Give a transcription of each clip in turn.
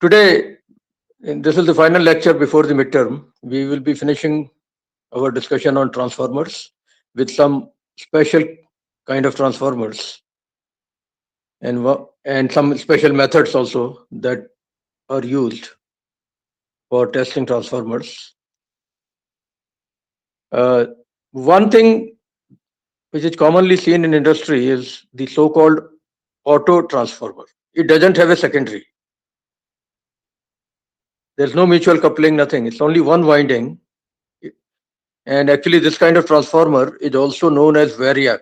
Today, this is the final lecture before the midterm. We will be finishing our discussion on transformers with some special kind of transformers and some special methods also that are used for testing transformers. Uh, One thing which is commonly seen in industry is the so-called auto transformer. It doesn't have a secondary. There's no mutual coupling, nothing. It's only one winding. And actually, this kind of transformer is also known as variac,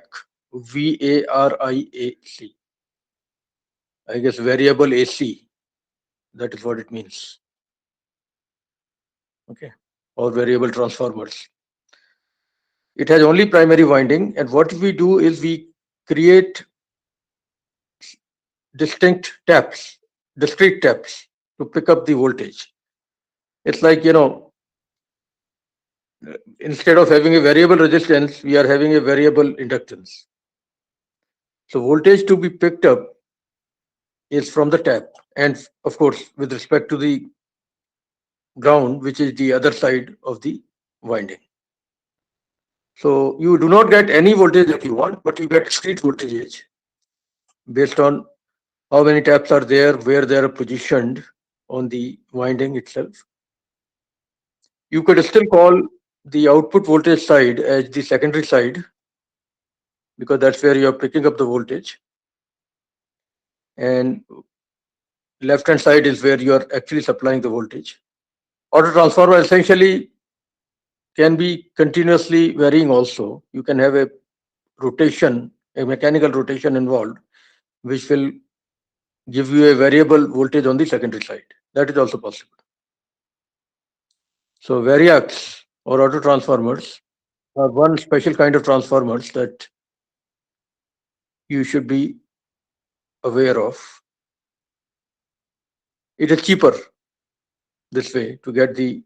VARIAC. I guess variable AC. That is what it means. Okay, or variable transformers. It has only primary winding, and what we do is we create distinct taps, discrete taps to pick up the voltage. It's like, instead of having a variable resistance, we are having a variable inductance. So voltage to be picked up is from the tap, and of course, with respect to the ground, which is the other side of the winding. So you do not get any voltage that you want, but you get discrete voltage based on how many taps are there, where they are positioned on the winding itself. You could still call the output voltage side as the secondary side because that's where you're picking up the voltage. And left hand side is where you're actually supplying the voltage. Auto transformer essentially can be continuously varying also. You can have a rotation, a mechanical rotation involved, which will give you a variable voltage on the secondary side. That is also possible. So variacs or auto transformers are one special kind of transformers that you should be aware of. It is cheaper this way to get the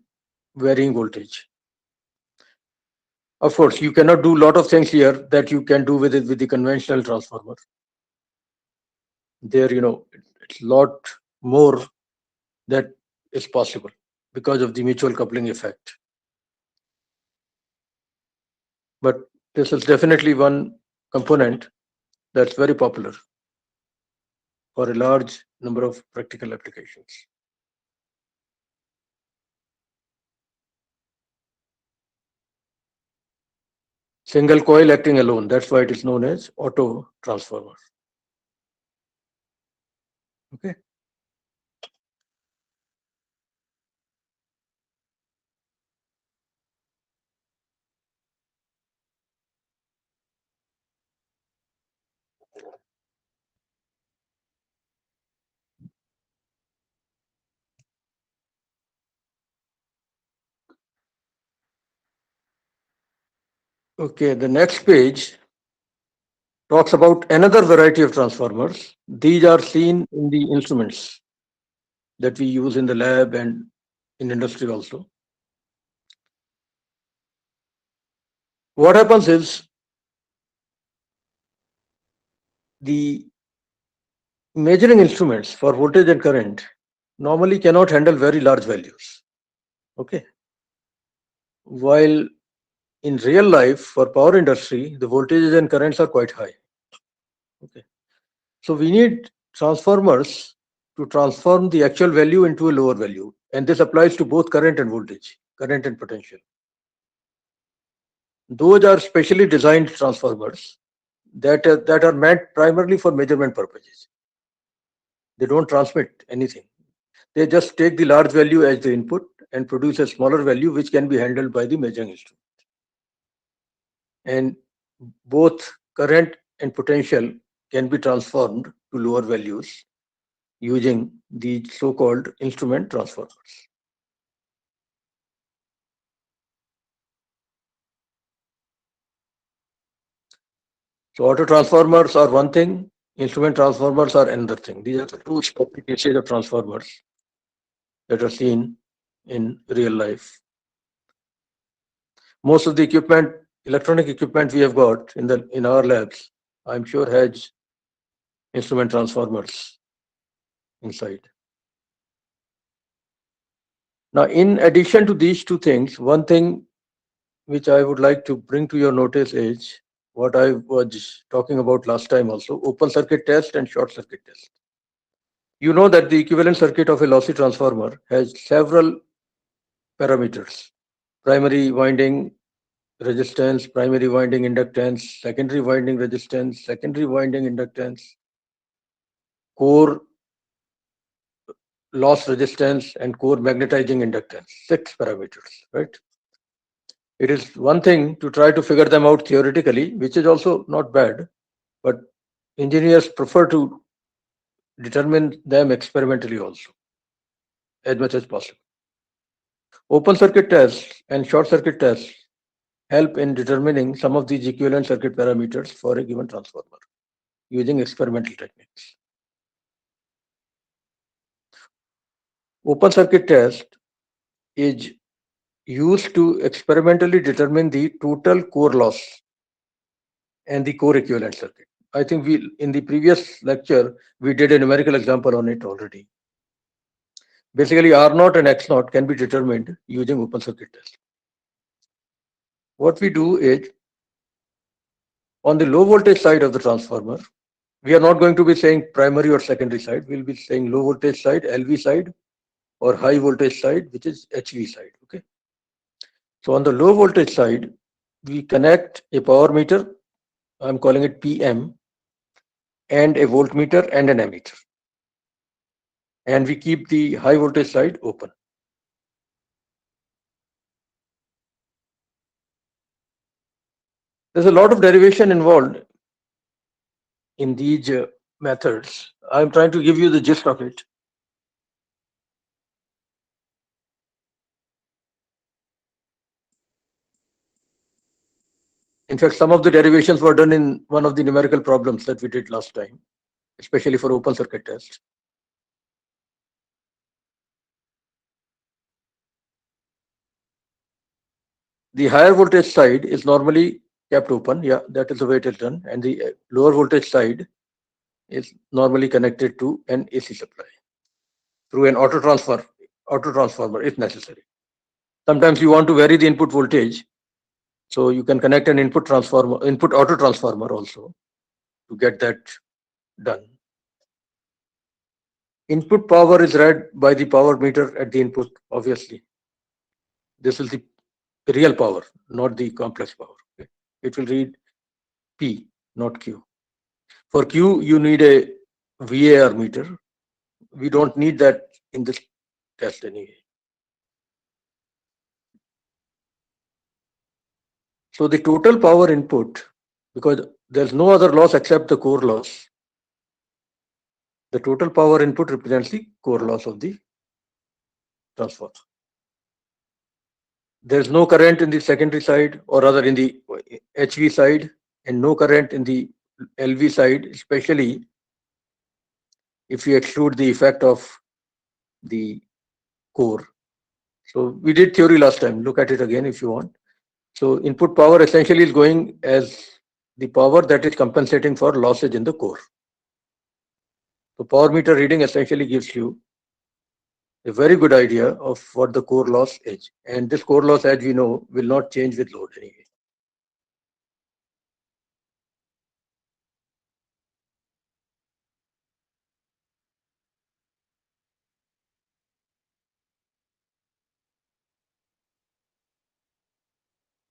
varying voltage. Of course, you cannot do a lot of things here that you can do with it with the conventional transformer. There, it's a lot more that is possible because of the mutual coupling effect. But this is definitely one component that's very popular for a large number of practical applications. Single coil acting alone, that's why it is known as auto transformer. Okay. Okay, the next page talks about another variety of transformers. These are seen in the instruments that we use in the lab and in industry also. What happens is the measuring instruments for voltage and current normally cannot handle very large values. Okay. While in real life, for power industry, the voltages and currents are quite high. Okay. So we need transformers to transform the actual value into a lower value. And this applies to both current and voltage, current and potential. Those are specially designed transformers that are meant primarily for measurement purposes. They don't transmit anything. They just take the large value as the input and produce a smaller value which can be handled by the measuring instrument. And both current and potential can be transformed to lower values using the so-called instrument transformers. So auto transformers are one thing, instrument transformers are another thing. These are the two species of transformers that are seen in real life. Most of the equipment, electronic equipment we have got in our labs, I'm sure has instrument transformers inside. Now, in addition to these two things, one thing which I would like to bring to your notice is what I was talking about last time also, open circuit test and short circuit test. You know that the equivalent circuit of a lossy transformer has several parameters: primary winding resistance, primary winding inductance, secondary winding resistance, secondary winding inductance, core loss resistance, and core magnetizing inductance. 6 parameters, right? It is one thing to try to figure them out theoretically, which is also not bad, but engineers prefer to determine them experimentally also, as much as possible. Open circuit tests and short circuit tests help in determining some of these equivalent circuit parameters for a given transformer using experimental techniques. Open circuit test is used to experimentally determine the total core loss and the core equivalent circuit. I think we in the previous lecture we did a numerical example on it already. Basically, R naught and X naught can be determined using open circuit test. What we do is on the low voltage side of the transformer, we are not going to be saying primary or secondary side. We'll be saying low voltage side, LV side, or high voltage side, which is HV side. Okay. So on the low voltage side, we connect a power meter. I'm calling it PM, and a voltmeter and an ammeter. And we keep the high voltage side open. There's a lot of derivation involved in these methods. I'm trying to give you the gist of it. In fact, some of the derivations were done in one of the numerical problems that we did last time, especially for open circuit test. The higher voltage side is normally kept open. Yeah, that is the way it is done. And the lower voltage side is normally connected to an AC supply through an auto transformer if necessary. Sometimes you want to vary the input voltage, so you can connect an input auto transformer also to get that done. Input power is read by the power meter at the input, obviously. This is the real power, not the complex power. Okay? It will read P, not Q. For Q, you need a VAR meter. We don't need that in this test anyway. So the total power input, because there's no other loss except the core loss, the total power input represents the core loss of the transformer. There's no current in the secondary side, or rather in the HV side, and no current in the LV side, especially if you exclude the effect of the core. So we did theory last time. Look at it again if you want. So input power essentially is going as the power that is compensating for losses in the core. So power meter reading essentially gives you a very good idea of what the core loss is. And this core loss, as we know, will not change with load anyway.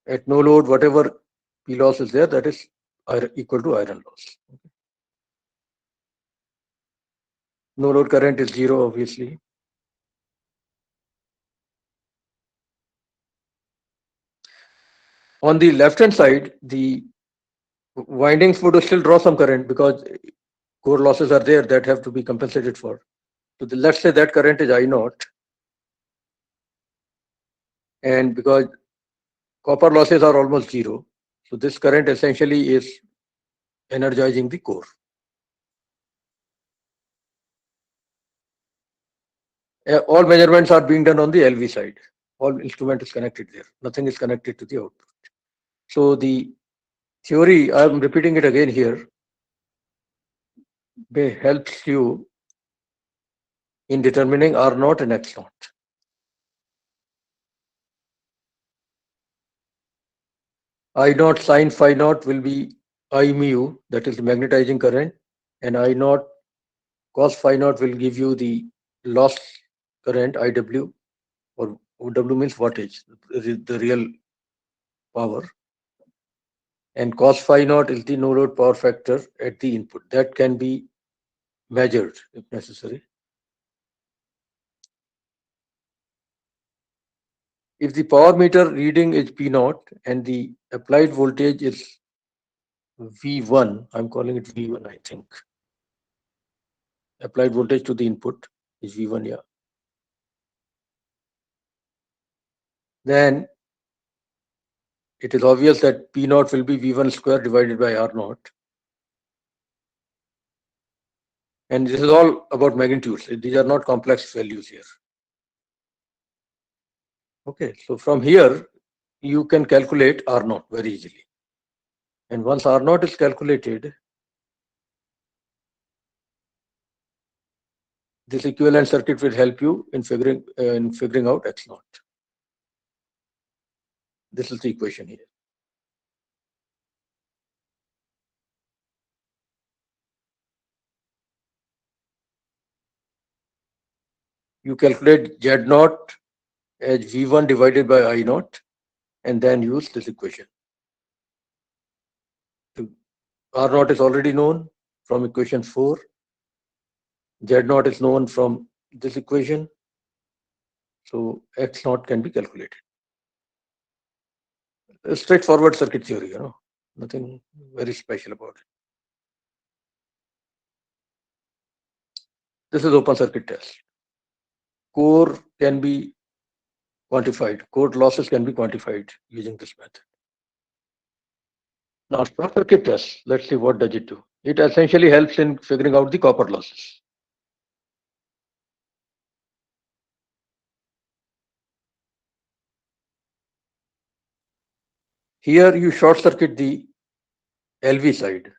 At no load, whatever P loss is there, that is equal to iron loss. No load current is zero, obviously. On the left hand side, the windings would still draw some current because core losses are there that have to be compensated for. So let's say that current is I naught. And because copper losses are almost zero, so this current essentially is energizing the core. All measurements are being done on the LV side. All instrument is connected there. Nothing is connected to the output. So the theory, I'm repeating it again here, helps you in determining R naught and X naught. I naught sine phi naught will be I mu, that is the magnetizing current, and I naught cos phi naught will give you the loss current IW, or W means wattage, the real power. And cos phi naught is the no load power factor at the input. That can be measured if necessary. If the power meter reading is P naught and the applied voltage is V1, I'm calling it V1, I think. Applied voltage to the input is V1, yeah. Then it is obvious that P naught will be V1 square divided by R naught. And this is all about magnitudes. These are not complex values here. Okay, so from here, you can calculate R naught very easily. And once R naught is calculated, this equivalent circuit will help you in figuring out X naught. This is the equation here. You calculate Z naught as V1 divided by I naught, and then use this equation. R naught is already known from equation 4. Z naught is known from this equation. So X naught can be calculated. A straightforward circuit theory, nothing very special about it. This is open circuit test. Core can be quantified. Core losses can be quantified using this method. Now, short circuit test, let's see what does it do. It essentially helps in figuring out the copper losses. Here you short circuit the LV side.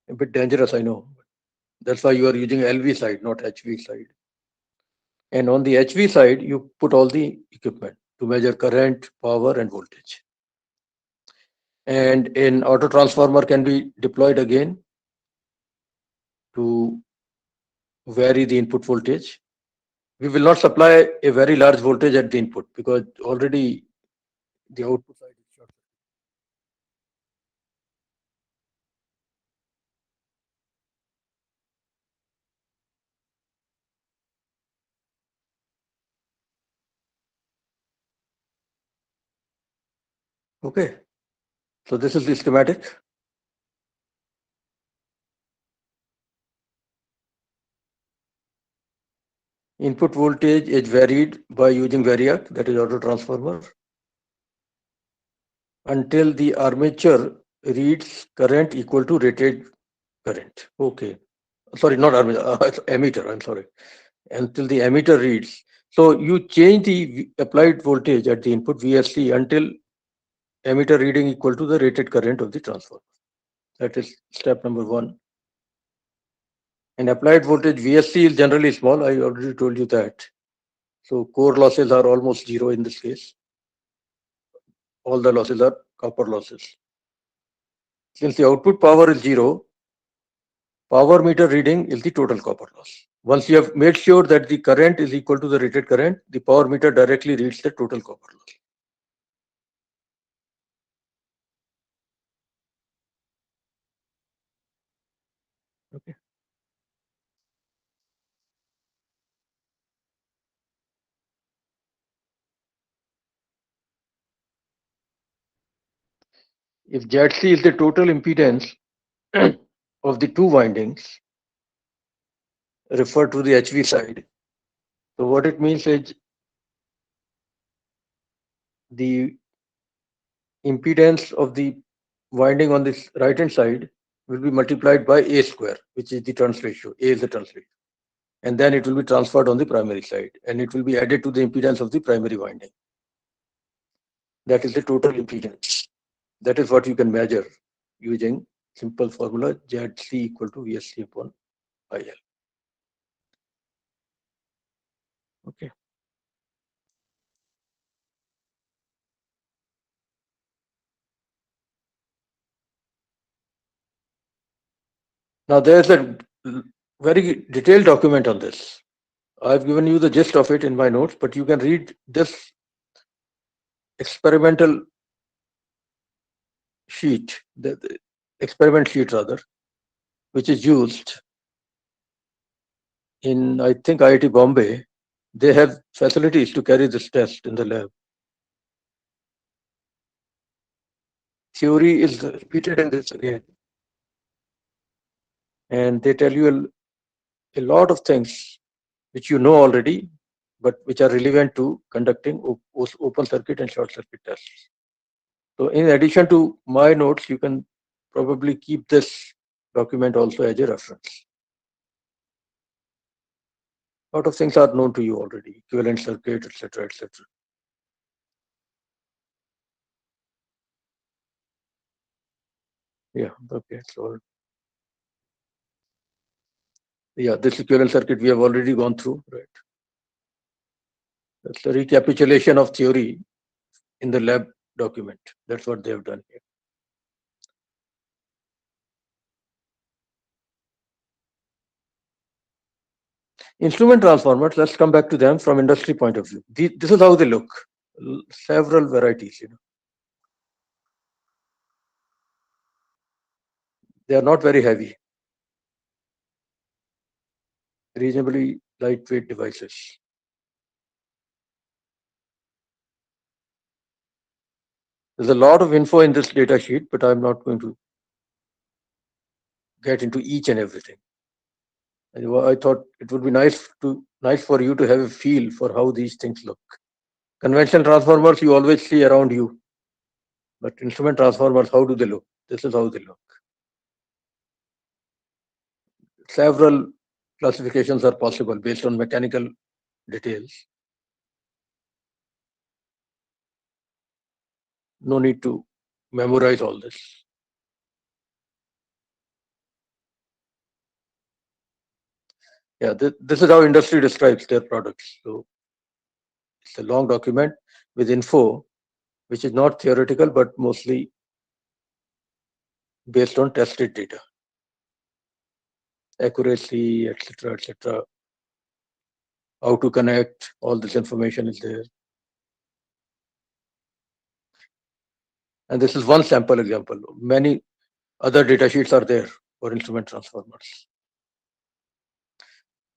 A bit dangerous, I know. That's why you are using LV side, not HV side. And on the HV side, you put all the equipment to measure current, power, and voltage. And an auto transformer can be deployed again to vary the input voltage. We will not supply a very large voltage at the input because already the output side is short. Okay, so this is the schematic. Input voltage is varied by using variac, that is auto transformer, until the armature reads current equal to rated current. Okay, sorry, not armature, emitter. I'm sorry. Until the emitter reads. So you change the applied voltage at the input VSC until emitter reading equal to the rated current of the transformer. That is step number 1. And applied voltage VSC is generally small. I already told you that. So core losses are almost zero in this case. All the losses are copper losses. Since the output power is zero, power meter reading is the total copper loss. Once you have made sure that the current is equal to the rated current, the power meter directly reads the total copper loss. Okay. If ZC is the total impedance of the two windings, refer to the HV side. So what it means is the impedance of the winding on this right hand side will be multiplied by A square, which is the turns ratio. A is the turns ratio. And then it will be transferred on the primary side and it will be added to the impedance of the primary winding. That is the total impedance. That is what you can measure using simple formula ZC equal to VSC upon IL. Okay. Now there's a very detailed document on this. I've given you the gist of it in my notes, but you can read this experimental sheet, the experiment sheet rather, which is used in, I think, IIT Bombay. They have facilities to carry this test in the lab. Theory is repeated in this again. And they tell you a lot of things which you know already, but which are relevant to conducting open circuit and short circuit tests. So in addition to my notes, you can probably keep this document also as a reference. A lot of things are known to you already, equivalent circuit, etc., etc. Yeah, okay, so yeah, this equivalent circuit we have already gone through, right? That's the recapitulation of theory in the lab document. That's what they have done here. Instrument transformers, let's come back to them from industry point of view. This is how they look. Several varieties, you know. They are not very heavy. Reasonably lightweight devices. There's a lot of info in this data sheet, but I'm not going to get into each and everything. I thought it would be nice for you to have a feel for how these things look. Conventional transformers you always see around you, but instrument transformers, how do they look? This is how they look. Several classifications are possible based on mechanical details. No need to memorize all this. Yeah, this is how industry describes their products. So it's a long document with info, which is not theoretical, but mostly based on tested data. Accuracy, etc., etc. How to connect, all this information is there. And this is one sample example. Many other data sheets are there for instrument transformers.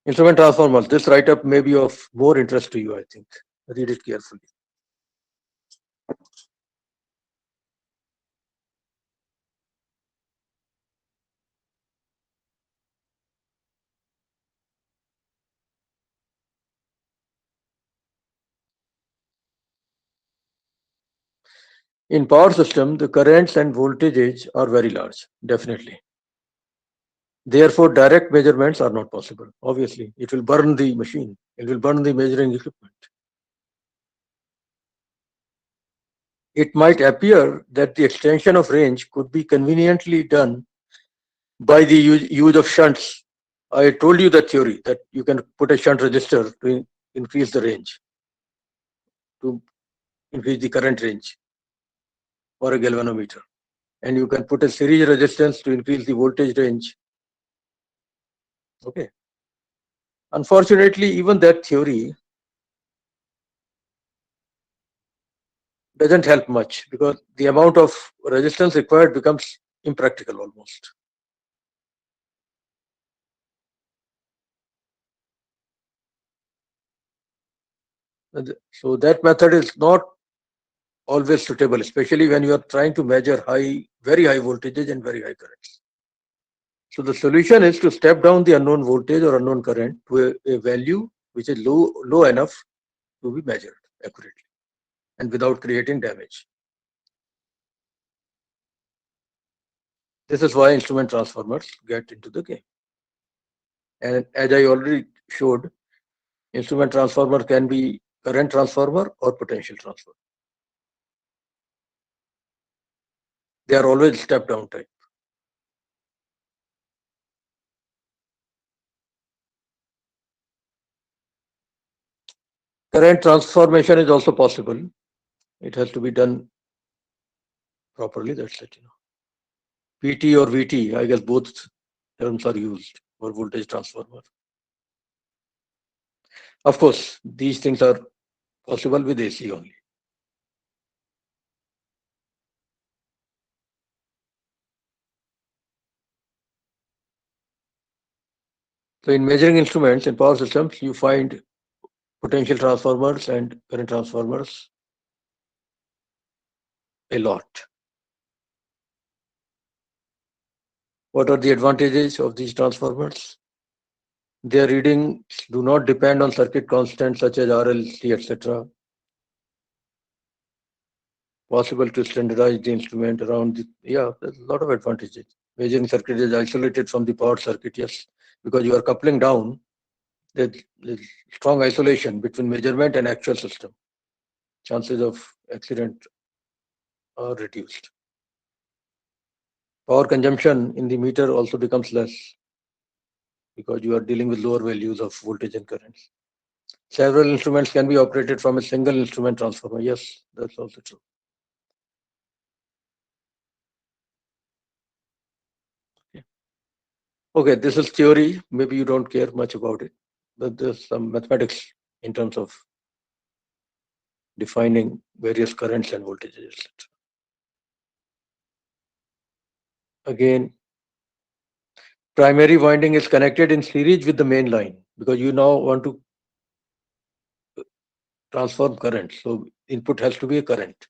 Instrument transformers, this write-up may be of more interest to you, I think. Read it carefully. In power system, the currents and voltages are very large, definitely. Therefore, direct measurements are not possible. Obviously, it will burn the machine. It will burn the measuring equipment. It might appear that the extension of range could be conveniently done by the use of shunts. I told you that theory, that you can put a shunt resistor to increase the range, to increase the current range, or a galvanometer. And you can put a series resistance to increase the voltage range. Okay. Unfortunately, even that theory doesn't help much because the amount of resistance required becomes impractical almost. So that method is not always suitable, especially when you are trying to measure very high voltages and very high currents. So the solution is to step down the unknown voltage or unknown current to a value which is low enough to be measured accurately and without creating damage. This is why instrument transformers get into the game. And as I already showed, instrument transformer can be current transformer or potential transformer. They are always step down type. Current transformation is also possible. It has to be done properly. That's it. PT or VT, I guess both terms are used for voltage transformer. Of course, these things are possible with AC only. So in measuring instruments in power systems, you find potential transformers and current transformers a lot. What are the advantages of these transformers? Their readings do not depend on circuit constants such as RLC, etc. Possible to standardize the instrument around there's a lot of advantages. Measuring circuit is isolated from the power circuit, yes, because you are coupling down, there's strong isolation between measurement and actual system. Chances of accident are reduced. Power consumption in the meter also becomes less because you are dealing with lower values of voltage and currents. Several instruments can be operated from a single instrument transformer. Yes, that's also true. Okay, this is theory. Maybe you don't care much about it, but there's some mathematics in terms of defining various currents and voltages, etc. Again, primary winding is connected in series with the main line because you now want to transform current. So input has to be a current.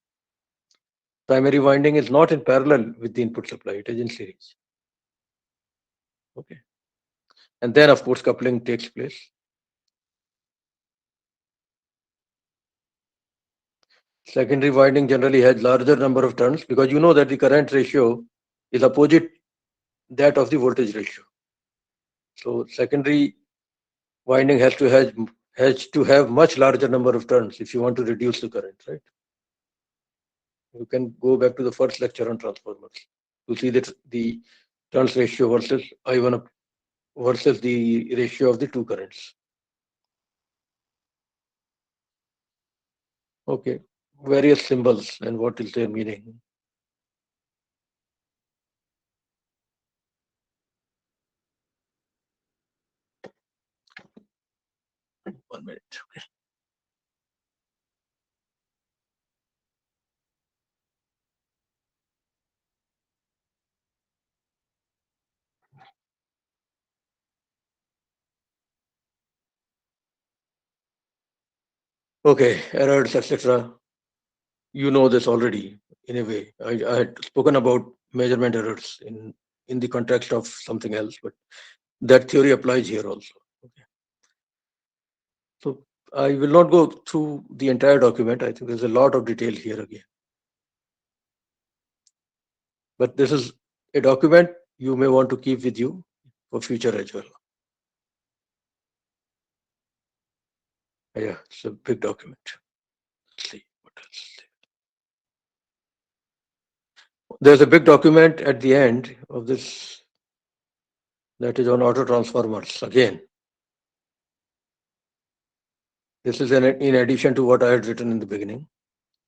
Primary winding is not in parallel with the input supply, it is in series. Okay. And then of course coupling takes place. Secondary winding generally has larger number of turns because you know that the current ratio is opposite that of the voltage ratio. So secondary winding has to have much larger number of turns if you want to reduce the current, right? You can go back to the first lecture on transformers to see that the turns ratio versus I1 versus the ratio of the two currents. Okay, various symbols and what is their meaning. One minute. Okay, errors, etc. You know this already in a way. I had spoken about measurement errors in the context of something else, but that theory applies here also. Okay. So I will not go through the entire document. I think there's a lot of detail here again. But this is a document you may want to keep with you for future as well. Yeah, it's a big document. Let's see what else. There's a big document at the end of this that is on auto transformers again. This is in addition to what I had written in the beginning.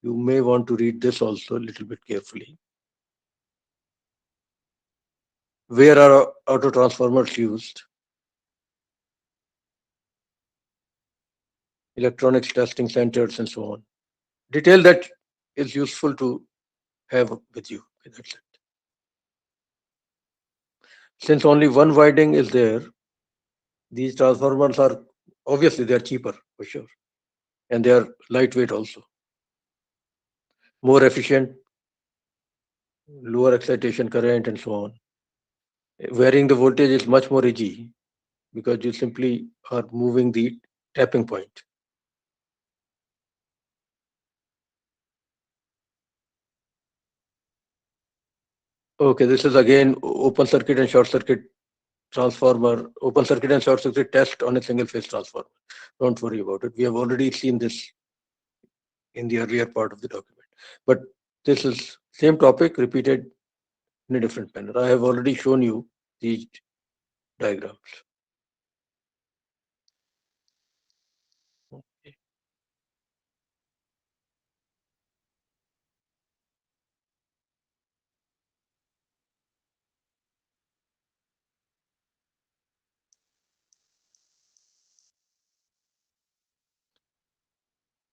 You may want to read this also a little bit carefully. Where are auto transformers used? Electronics testing centers and so on. Detail that is useful to have with you. That's it. Since only one winding is there, these transformers are obviously they are cheaper for sure, and they are lightweight also, more efficient, lower excitation current, and so on. Varying the voltage is much more easy because you simply are moving the tapping point. Okay, this is again open circuit and short circuit transformer, open circuit and short circuit test on a single phase transformer. Don't worry about it. We have already seen this in the earlier part of the document. But this is same topic repeated in a different manner. I have already shown you these diagrams. Okay.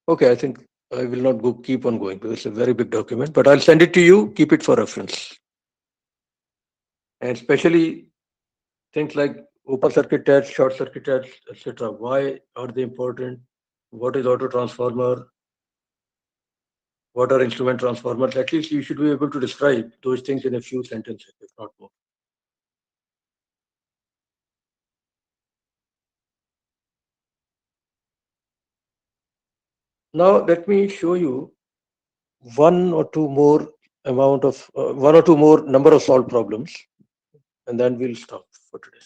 Okay, I think I will not keep on going because it's a very big document, but I'll send it to you. Keep it for reference. And especially things like open circuit tests, short circuit tests, etc. Why are they important? What is auto transformer? What are instrument transformers? At least you should be able to describe those things in a few sentences, if not more. Now, let me show you one or two more number of solved problems, and then we'll stop for today.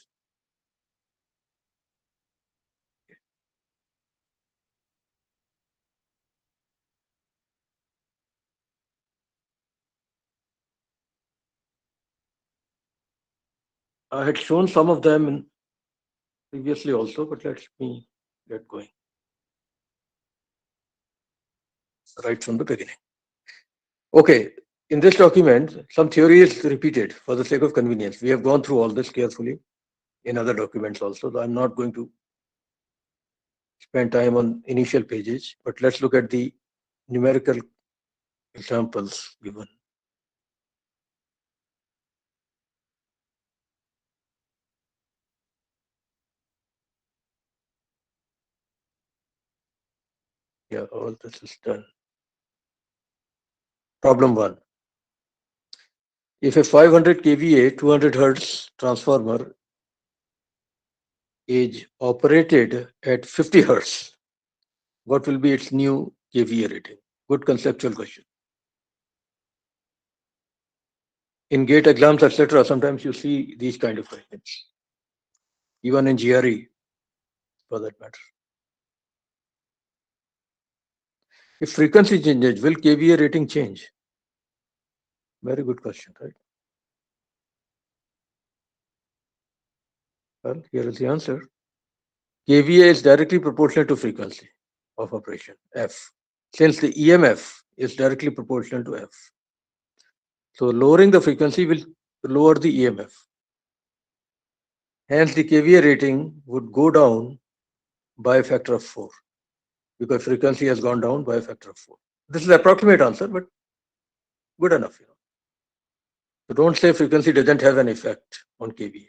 I had shown some of them previously also, but let me get going right from the beginning. Okay, in this document, some theory is repeated for the sake of convenience. We have gone through all this carefully in other documents also. So I'm not going to spend time on initial pages, but let's look at the numerical examples given. Yeah, all this is done. Problem 1. If a 500 kVA 200 Hertz transformer is operated at 50 Hertz, what will be its new kVA rating? Good conceptual question. In gate exams, etc., sometimes you see these kind of questions, even in GRE, for that matter. If frequency changes, will kVA rating change? Very good question, right? Well, here is the answer. kVA is directly proportional to frequency of operation, F, since the EMF is directly proportional to F. So lowering the frequency will lower the EMF. Hence, the kVA rating would go down by a factor of 4 because frequency has gone down by a factor of 4. This is the approximate answer, but good enough. So don't say frequency doesn't have an effect on kVA.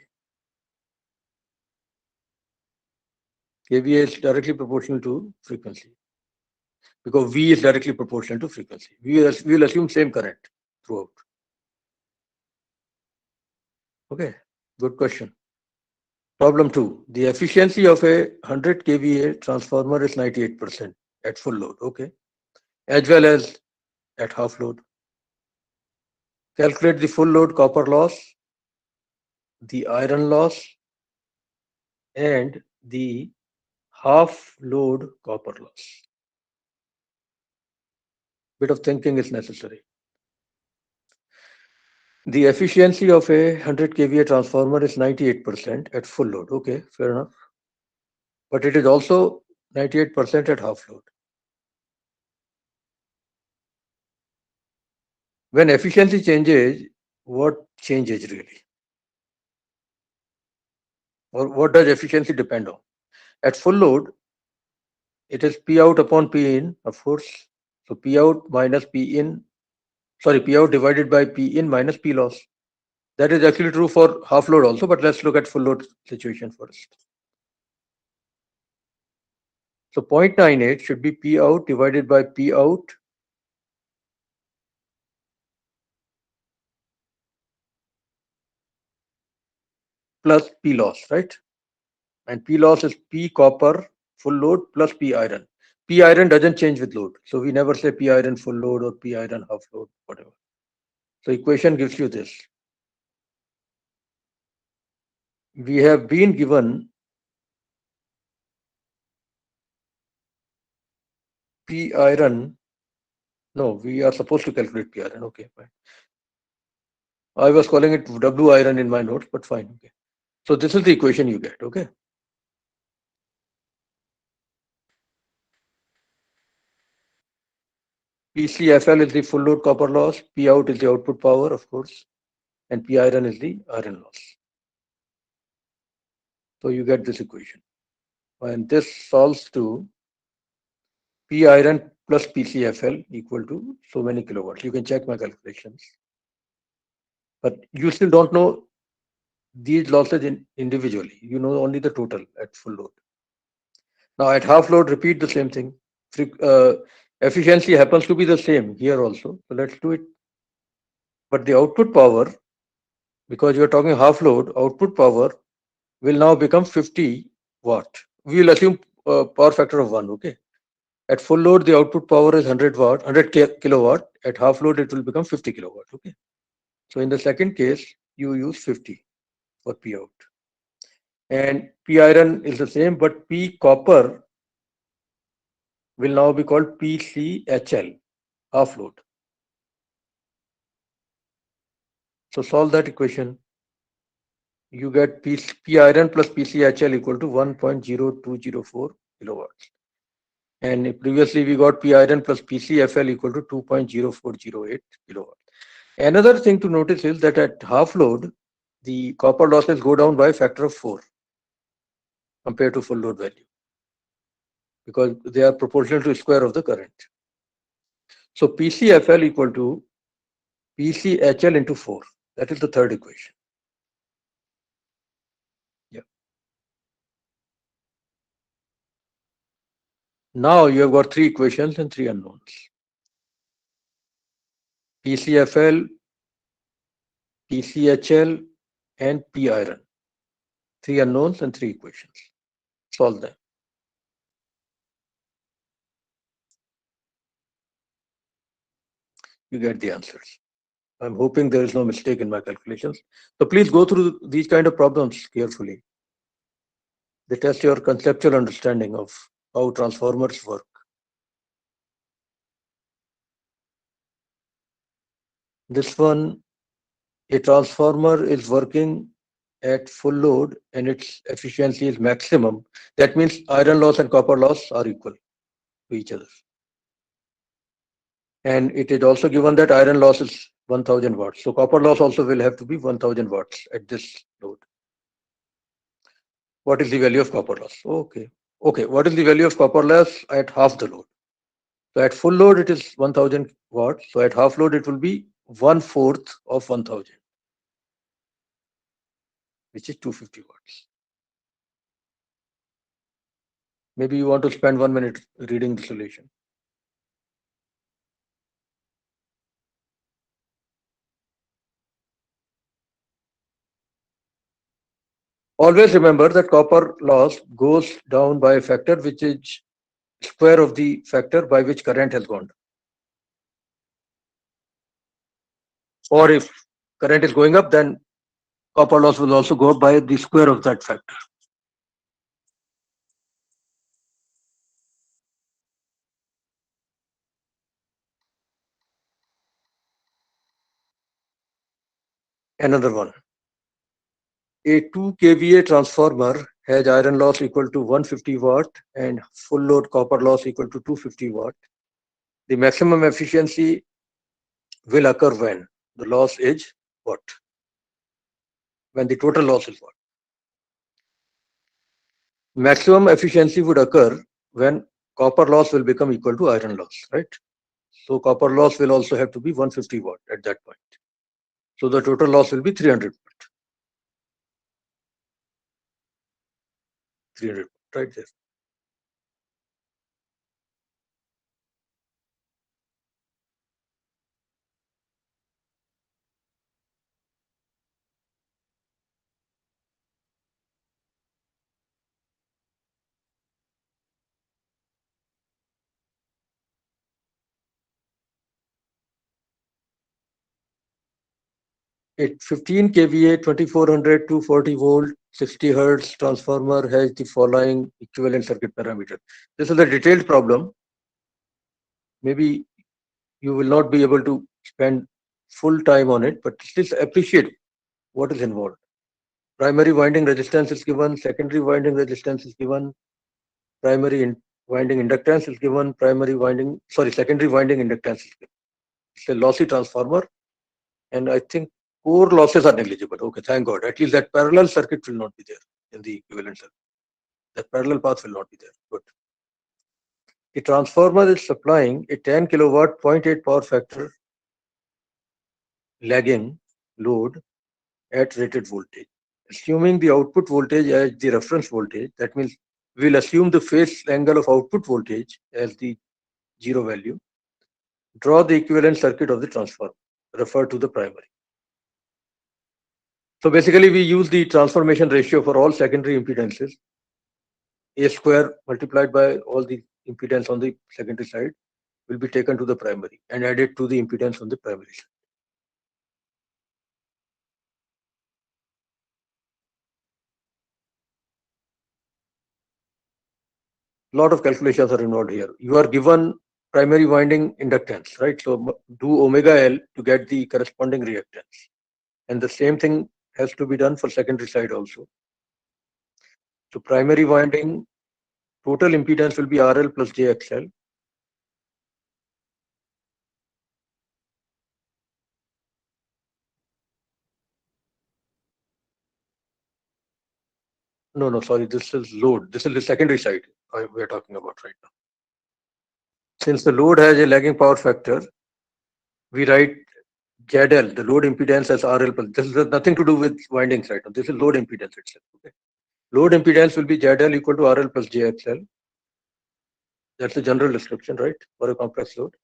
kVA is directly proportional to frequency because V is directly proportional to frequency. We will assume same current throughout. Okay, good question. Problem 2. The efficiency of a 100 kVA transformer is 98% at full load, okay, as well as at half load. Calculate the full load copper loss, the iron loss, and the half load copper loss. Bit of thinking is necessary. The efficiency of a 100 kVA transformer is 98% at full load. Okay, fair enough. But it is also 98% at half load. When efficiency changes, what changes really? Or what does efficiency depend on? At full load, it is P out upon P in, of course. So P out minus P in, P out divided by P in minus P loss. That is actually true for half load also, but let's look at full load situation first. So 0.98 should be P out divided by P out plus P loss, right? And P loss is P copper full load plus P iron. P iron doesn't change with load. So we never say P iron full load or P iron half load, whatever. So equation gives you this. We have been given P iron. No, we are supposed to calculate P iron. Okay, fine. I was calling it W iron in my notes, but fine. Okay. So this is the equation you get. Okay. PCFL is the full load copper loss. P out is the output power, of course, and P iron is the iron loss. So you get this equation, and this solves to P iron plus PCFL equal to so many kilowatts. You can check my calculations. But you still don't know these losses individually. You know only the total at full load. Now at half load, repeat the same thing. Efficiency happens to be the same here also. So let's do it. But the output power, because you're talking half load, output power will now become 50 watt. We will assume power factor of 1, okay? At full load, the output power is 100 watt, 100 kilowatt. At half load, it will become 50 kilowatt, okay? So in the second case, you use 50 for P out. And P iron is the same, but P copper will now be called PCHL, half load. So solve that equation. You get P iron plus PCHL equal to 1.0204 kilowatts. And previously we got P iron plus PCFL equal to 2.0408 kilowatts. Another thing to notice is that at half load, the copper losses go down by a factor of 4 compared to full load value, because they are proportional to the square of the current. So PCFL equal to PCHL into 4. That is the third equation. Yeah. Now you have got 3 equations and 3 unknowns. PCFL, PCHL, and P iron. 3 unknowns and 3 equations. Solve them. You get the answers. I'm hoping there is no mistake in my calculations. So please go through these kind of problems carefully. They test your conceptual understanding of how transformers work. This one, a transformer is working at full load and its efficiency is maximum. That means iron loss and copper loss are equal to each other. And it is also given that iron loss is 1000 watts. So copper loss also will have to be 1000 watts at this load. What is the value of copper loss? Okay. Okay. What is the value of copper loss at half the load? So at full load, it is 1000 watts. So at half load, it will be 1/4 of 1000, which is 250 watts. Maybe you want to spend 1 minute reading the solution. Always remember that copper loss goes down by a factor which is square of the factor by which current has gone down. Or if current is going up, then copper loss will also go up by the square of that factor. Another one. A 2 kVA transformer has iron loss equal to 150 watt and full load copper loss equal to 250 watt. The maximum efficiency will occur when the loss is what? When the total loss is what? Maximum efficiency would occur when copper loss will become equal to iron loss, right? So copper loss will also have to be 150 watt at that point. So the total loss will be 300 watt. 300 watt, right there. It 15 kVA, 2400, 240 volt, 60 hertz transformer has the following equivalent circuit parameter. This is a detailed problem. Maybe you will not be able to spend full time on it, but still appreciate what is involved. Primary winding resistance is given, secondary winding resistance is given, winding inductance is given, secondary winding inductance is given. It's a lossy transformer, and I think core losses are negligible. Okay, thank God. At least that parallel circuit will not be there in the equivalent circuit. That parallel path will not be there. Good. The transformer is supplying a 10 kilowatt 0.8 power factor lagging load at rated voltage. Assuming the output voltage as the reference voltage, that means we'll assume the phase angle of output voltage as the zero value. Draw the equivalent circuit of the transformer, refer to the primary. So basically we use the transformation ratio for all secondary impedances, A square multiplied by all the impedance on the secondary side will be taken to the primary and added to the impedance on the primary side. Lot of calculations are involved here. You are given primary winding inductance, right? So do omega L to get the corresponding reactance. And the same thing has to be done for secondary side also. So primary winding total impedance will be RL plus JXL. No, sorry, this is load. This is the secondary side we are talking about right now. Since the load has a lagging power factor, we write ZL, the load impedance, as RL plus. This has nothing to do with windings right now. This is load impedance itself. Okay? Load impedance will be ZL equal to RL plus JXL. That's the general description, right, for a complex load.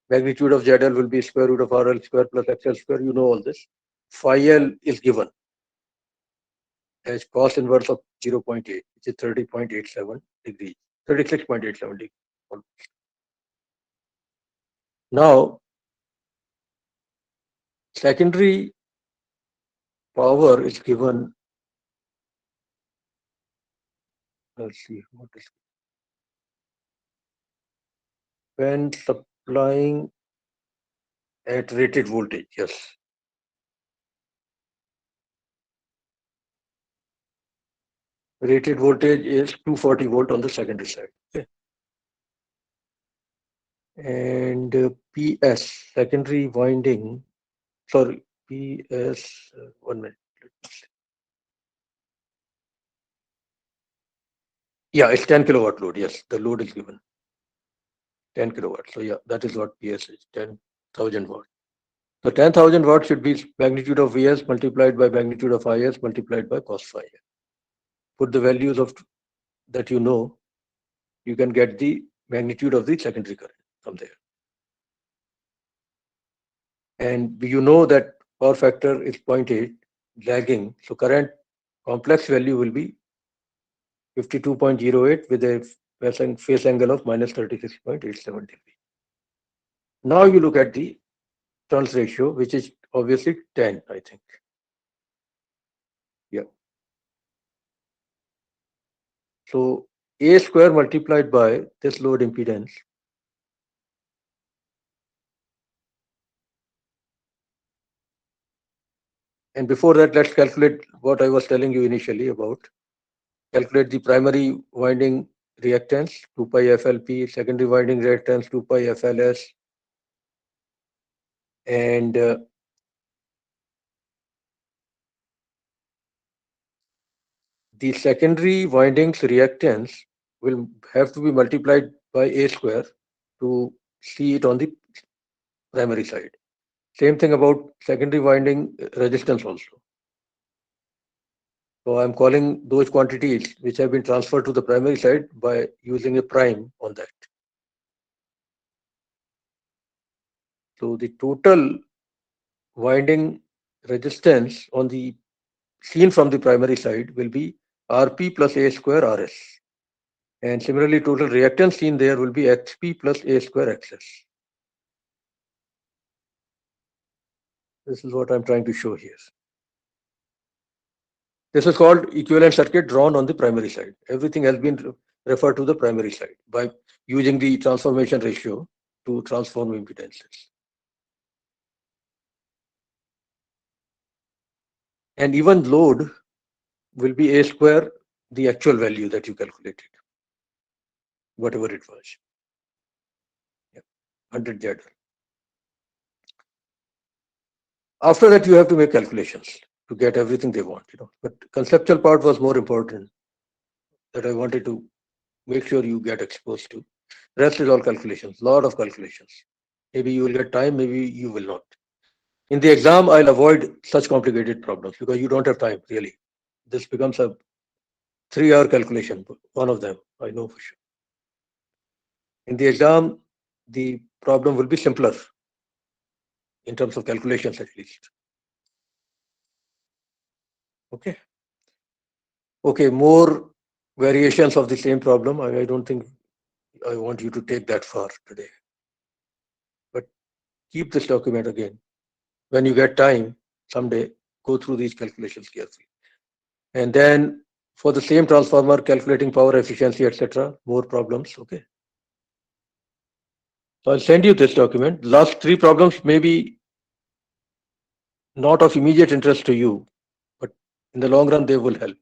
Magnitude of ZL will be square root of RL square plus XL square. You know all this. Phi L is given as cos inverse of 0.8, which is 30.87 degrees, 36.87 degrees. Now, secondary power is given. Let's see what is when supplying at rated voltage. Yes. Rated voltage is 240 volt on the secondary side. Okay. And PS, secondary winding, sorry, PS, 1 minute. Yeah, it's 10 kilowatt load. Yes, the load is given 10 kilowatt. So yeah, that is what PS is, 10,000 watt. So 10,000 watt should be magnitude of Vs multiplied by magnitude of Is multiplied by cos phi. Put the values of that you know, you can get the magnitude of the secondary current from there. And you know that power factor is 0.8 lagging. So current complex value will be 52.08 with a phase angle of minus 36.87 degree. Now you look at the turns ratio, which is obviously 10, I think. Yeah. So A square multiplied by this load impedance and before that, let's calculate what I was telling you initially about. Calculate the primary winding reactance 2 pi FLP, secondary winding reactance 2 pi FLS, and the secondary windings reactance will have to be multiplied by A square to see it on the primary side. Same thing about secondary winding resistance also. So I'm calling those quantities which have been transferred to the primary side by using a prime on that. So the total winding resistance on the seen from the primary side will be Rp plus A square Rs. And similarly, total reactance seen there will be Xp plus A square XS. This is what I'm trying to show here. This is called equivalent circuit drawn on the primary side. Everything has been referred to the primary side by using the transformation ratio to transform impedances. And even load will be A square, the actual value that you calculated, whatever it was. Yeah, 100 Z. After that, you have to make calculations to get everything they want, But conceptual part was more important that I wanted to make sure you get exposed to. Rest is all calculations, lot of calculations. Maybe you will get time, maybe you will not. In the exam, I'll avoid such complicated problems because you don't have time, really. This becomes a 3-hour calculation, one of them, I know for sure. In the exam, the problem will be simpler in terms of calculations at least. Okay. Okay, more variations of the same problem. I don't think I want you to take that far today. But keep this document again. When you get time, someday, go through these calculations carefully. And then for the same transformer, calculating power efficiency, etc., more problems. Okay. So I'll send you this document. Last 3 problems may be not of immediate interest to you, but in the long run, they will help.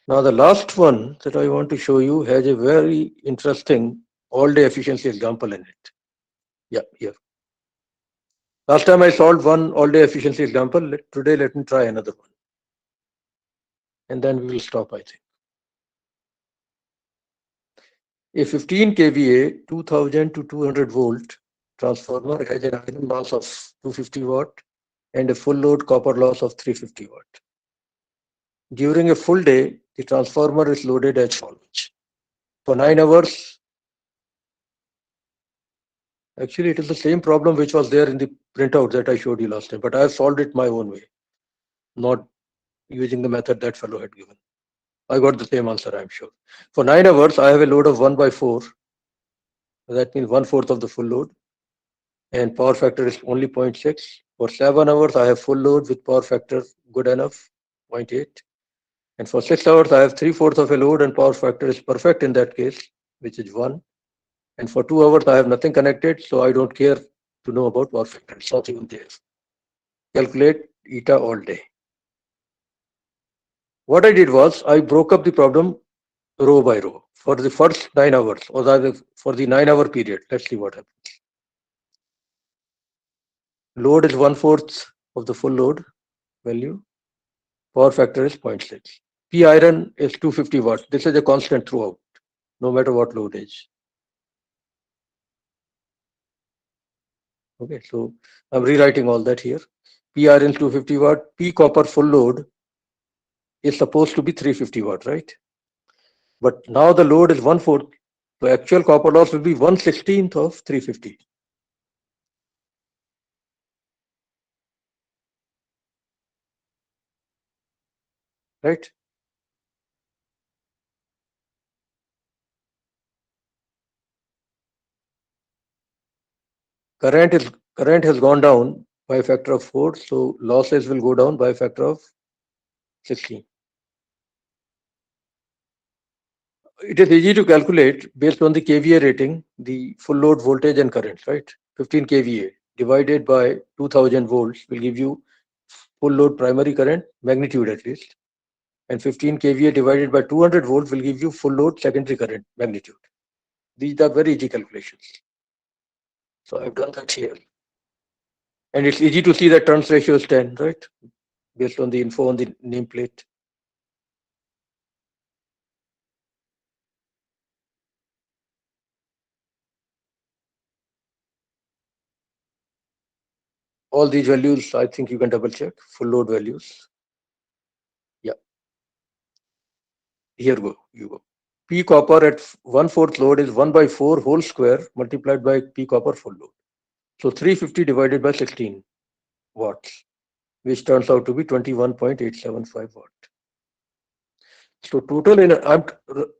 Now, the last one that I want to show you has a very interesting all-day efficiency example in it. Yeah, here. Last time I solved one all-day efficiency example. Today, let me try another one. And then we will stop, I think. A 15 kVA, 2000 to 200 volt transformer has an iron loss of 250 watt and a full load copper loss of 350 watt. During a full day, the transformer is loaded as follows. For 9 hours, actually it is the same problem which was there in the printout that I showed you last time, but I have solved it my own way, not using the method that fellow had given. I got the same answer, I'm sure. For 9 hours, I have a load of 1/4. That means 1/4 of the full load. And power factor is only 0.6. For 7 hours, I have full load with power factor good enough, 0.8. And for 6 hours, I have 3/4 of a load and power factor is perfect in that case, which is 1. And for 2 hours, I have nothing connected, so I don't care to know about power factor. It's not even there. Calculate eta all day. What I did was I broke up the problem row by row for the first 9 hours, or rather for the 9-hour period. Let's see what happens. Load is 1/4 of the full load value. Power factor is 0.6. P iron is 250 watts. This is a constant throughout, no matter what load is. Okay, so I'm rewriting all that here. P iron 250 watt. P copper full load is supposed to be 350 watt, right? But now the load is 1/4. The actual copper loss will be 1/16 of 350. Right? Current has gone down by a factor of 4, so losses will go down by a factor of 16. It is easy to calculate based on the kVA rating, the full load voltage and current, right? 15 kVA divided by 2000 volts will give you full load primary current, magnitude at least. And 15 kVA divided by 200 volts will give you full load secondary current, magnitude. These are very easy calculations. So I've done that here. And it's easy to see that turns ratio is 10, right? Based on the info on the nameplate. All these values, I think you can double check, full load values. Yeah. Here you go. P copper at 1/4 load is 1/4 whole square multiplied by P copper full load. So 350 divided by 16 watts, which turns out to be 21.875 watt. So total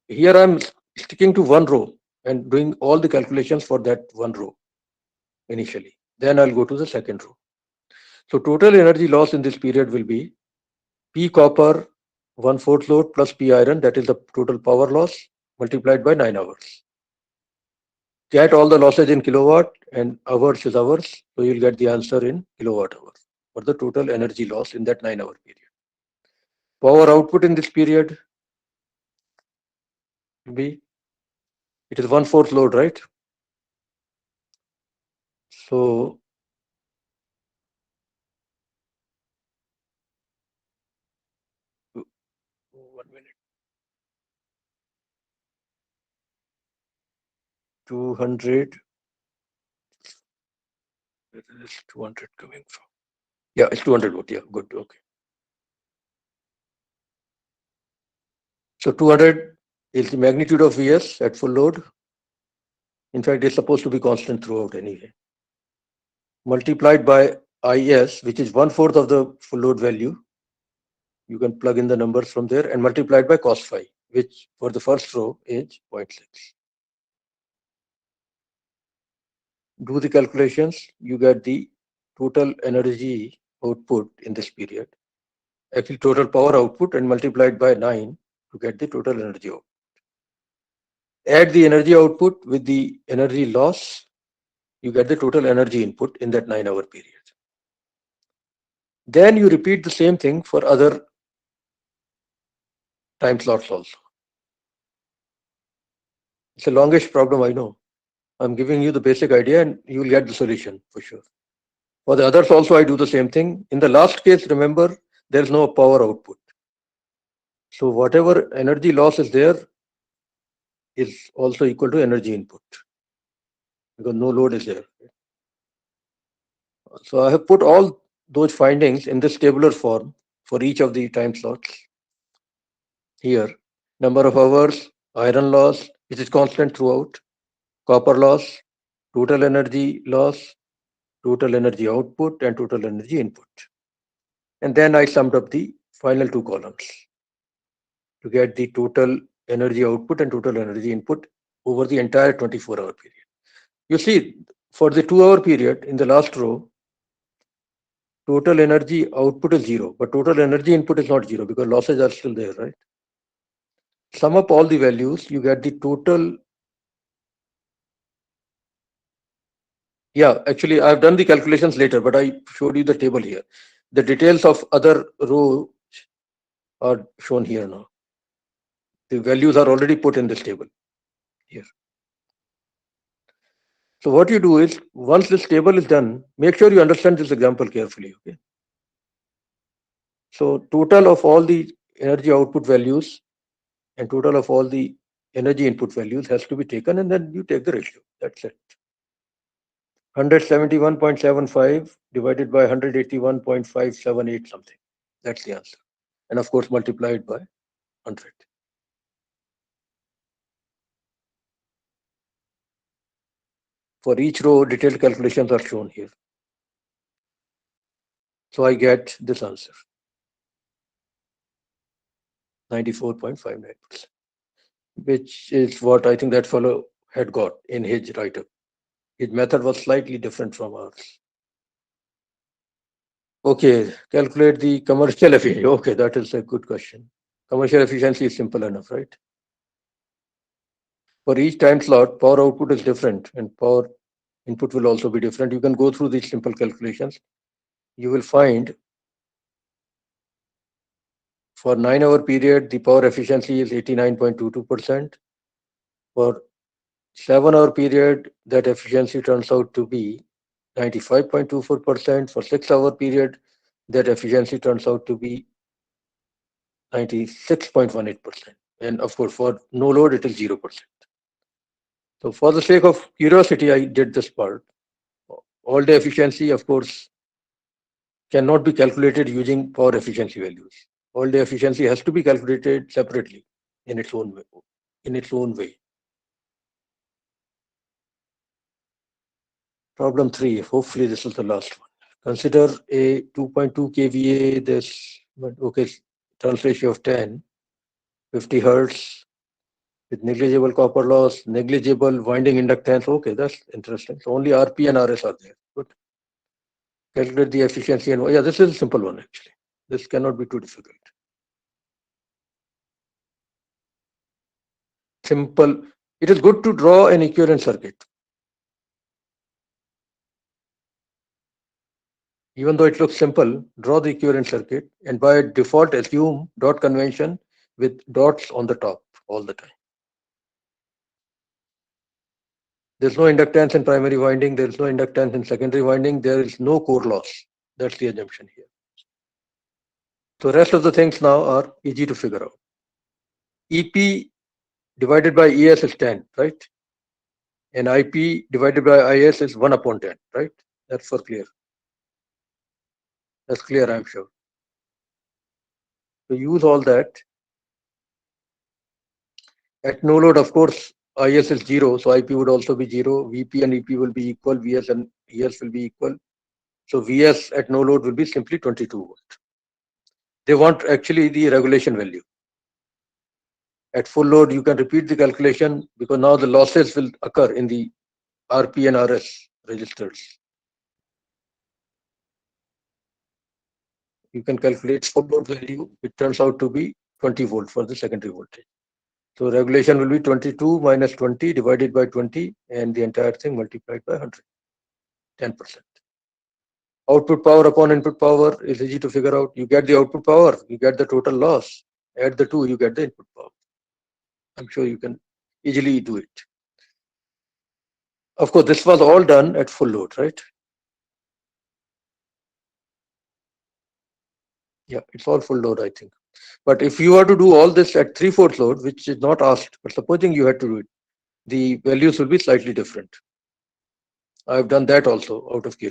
here I'm sticking to one row and doing all the calculations for that one row initially. Then I'll go to the second row. So total energy loss in this period will be P copper 1/4 load plus P iron, that is the total power loss multiplied by 9 hours. Get all the losses in kilowatt and hours is hours, so you'll get the answer in kilowatt hour for the total energy loss in that 9-hour period. Power output in this period will be, it is 1/4 load, right? So one minute. 200. Where is 200 coming from? Yeah, it's 200 volt. Yeah, good. Okay. So 200 is the magnitude of Vs at full load. In fact, it's supposed to be constant throughout anyway. Multiplied by Is, which is 1/4 of the full load value. You can plug in the numbers from there, and multiplied by cos phi, which for the first row is 0.6. Do the calculations, you get the total energy output in this period. Actually, total power output, and multiplied by 9 to get the total energy output. Add the energy output with the energy loss, you get the total energy input in that 9-hour period. Then you repeat the same thing for other time slots also. It's a longish problem, I know. I'm giving you the basic idea and you'll get the solution for sure. For the others also, I do the same thing. In the last case, remember, there's no power output. So whatever energy loss is there is also equal to energy input because no load is there. So I have put all those findings in this tabular form for each of the time slots. Here, number of hours, iron loss, which is constant throughout, copper loss, total energy loss, total energy output, and total energy input. And then I summed up the final two columns to get the total energy output and total energy input over the entire 24-hour period. You see, for the 2-hour period in the last row, total energy output is 0, but total energy input is not 0 because losses are still there, right? Sum up all the values, you get the total. Yeah, actually, I've done the calculations later, but I showed you the table here. The details of other row are shown here now. The values are already put in this table here. So what you do is, once this table is done, make sure you understand this example carefully. Okay. So total of all the energy output values and total of all the energy input values has to be taken, and then you take the ratio. That's it. 171.75 divided by 181.578 something. That's the answer. And of course, multiplied by 100. For each row, detailed calculations are shown here. So I get this answer, 94.59%, which is what I think that fellow had got in his write-up. His method was slightly different from ours. Okay, calculate the commercial efficiency. Okay, that is a good question. Commercial efficiency is simple enough, right? For each time slot, power output is different and power input will also be different. You can go through these simple calculations. You will find for 9-hour period, the power efficiency is 89.22%. For 7-hour period, that efficiency turns out to be 95.24%. For 6-hour period, that efficiency turns out to be 96.18%. And of course, for no load, it is 0%. So for the sake of curiosity, I did this part. All day efficiency, of course, cannot be calculated using power efficiency values. All day efficiency has to be calculated separately in its own way. Problem 3. Hopefully this is the last one. Consider a 2.2 kVA, this okay, turns ratio of 10, 50 hertz, with negligible copper loss, negligible winding inductance. Okay, that's interesting. So only RP and RS are there. Good. Calculate the efficiency and yeah, this is a simple one actually. This cannot be too difficult. Simple. It is good to draw an equivalent circuit. Even though it looks simple, draw the equivalent circuit and by default assume dot convention with dots on the top all the time. There's no inductance in primary winding, there is no inductance in secondary winding, there is no core loss. That's the assumption here. So rest of the things now are easy to figure out. EP divided by ES is 10, right? And IP divided by IS is 1 upon 10, right? That's for clear. That's clear, I'm sure. So use all that. At no load, of course, IS is 0, so IP would also be 0. VP and EP will be equal, VS and ES will be equal. So VS at no load will be simply 22 volt. They want actually the regulation value. At full load, you can repeat the calculation because now the losses will occur in the RP and RS registers. You can calculate full load value. It turns out to be 20 volt for the secondary voltage. So regulation will be 22 minus 20 divided by 20 and the entire thing multiplied by 100, 10%. Output power upon input power is easy to figure out. You get the output power, you get the total loss. Add the two, you get the input power. I'm sure you can easily do it. Of course, this was all done at full load, right? Yeah, it's all full load, I think. But if you are to do all this at 3/4 load, which is not asked, but supposing you had to do it, the values will be slightly different. I've done that also out of curiosity.